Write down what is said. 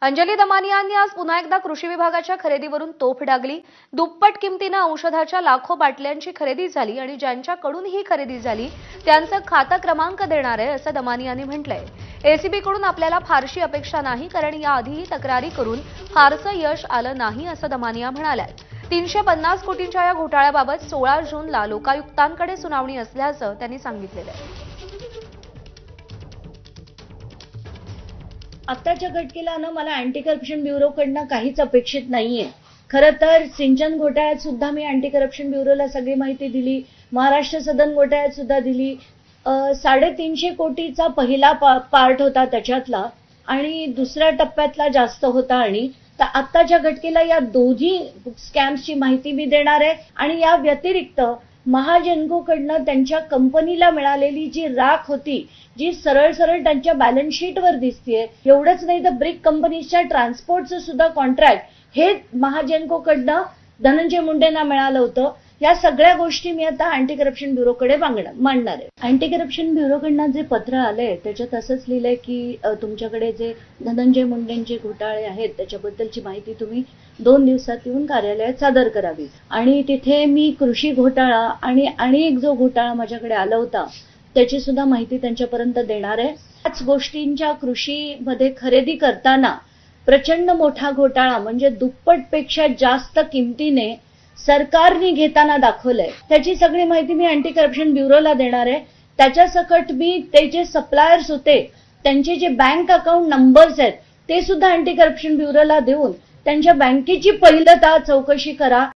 अंजली दमानियांनी आज पुन्हा एकदा कृषी विभागाच्या खरेदीवरून तोफ डागली। दुप्पट किमतीने औषधाच्या लाखो बाटल्यांची खरेदी झाली आणि ज्यांच्याकडून ही खरेदी झाली त्यांचा खाता क्रमांक देणार आहे असं दमानियांनी म्हटलंय। एसीबीकडून आपल्याला फारशी अपेक्षा नाही, कारण याआधीही तक्रारी करून फारसं यश आलं नाही असं दमानिया म्हणाल्या। 350 कोटींच्या या घोटाळ्याबाबत 16 जूनला लोकायुक्तांकडे सुनावणी असल्याचं त्यांनी सांगितलेलं आहे। आताच्या घटकेला मला अँटी करप्शन ब्युरोकडनं काहीच अपेक्षित नाहीये। खरं तर सिंचन घोटाळ्यात सुद्धा मी अँटी करप्शन ब्युरोला सगळी माहिती दिली, महाराष्ट्र सदन घोटाळ्यात सुद्धा दिली। 350 कोटीचा पहिला पार्ट होता त्याच्यातला आणि दुसऱ्या टप्प्यातला जास्त होता। आणि आताच्या घटकेला या दोन्ही स्कॅम्सची माहिती मी देणार आहे। आणि या व्यतिरिक्त महाजनकोकडनं त्यांच्या कंपनीला मिळालेली जी राख होती, जी सरळ सरळ त्यांच्या बॅलन्स शीटवर दिसतेय, एवढंच नाही तर ब्रिक कंपनीच्या ट्रान्सपोर्टचं सुद्धा कॉन्ट्रॅक्ट हे महाजनकोकडनं धनंजय मुंडेंना मिळालं होतं। या सगळ्या गोष्टी मी आता अँटी करप्शन ब्युरोकडे मांडणार आहे। अँटी करप्शन ब्युरोकडनं जे पत्र आलंय त्याच्यात असंच लिहिलंय की तुमच्याकडे जे धनंजय मुंडेंचे घोटाळे आहेत त्याच्याबद्दलची माहिती तुम्ही 2 दिवसात येऊन कार्यालयात सादर करावी। आणि तिथे मी कृषी घोटाळा आणि एक जो घोटाळा माझ्याकडे आला होता त्याची सुद्धा माहिती त्यांच्यापर्यंत देणार आहे। याच गोष्टींच्या कृषीमध्ये खरेदी करताना प्रचंड मोठा घोटाळा म्हणजे दुप्पटपेक्षा जास्त किमतीने सरकारने घेताना दाखवलंय, त्याची सगळी माहिती मी अँटी करप्शन ब्युरोला देणार आहे। त्याच्या सकट मी ते जे सप्लायर्स होते त्यांचे जे बँक अकाउंट नंबर्स आहेत ते सुद्धा अँटी करप्शन ब्युरोला देऊन त्यांच्या बँकेची पहिल्यांदा चौकशी करा।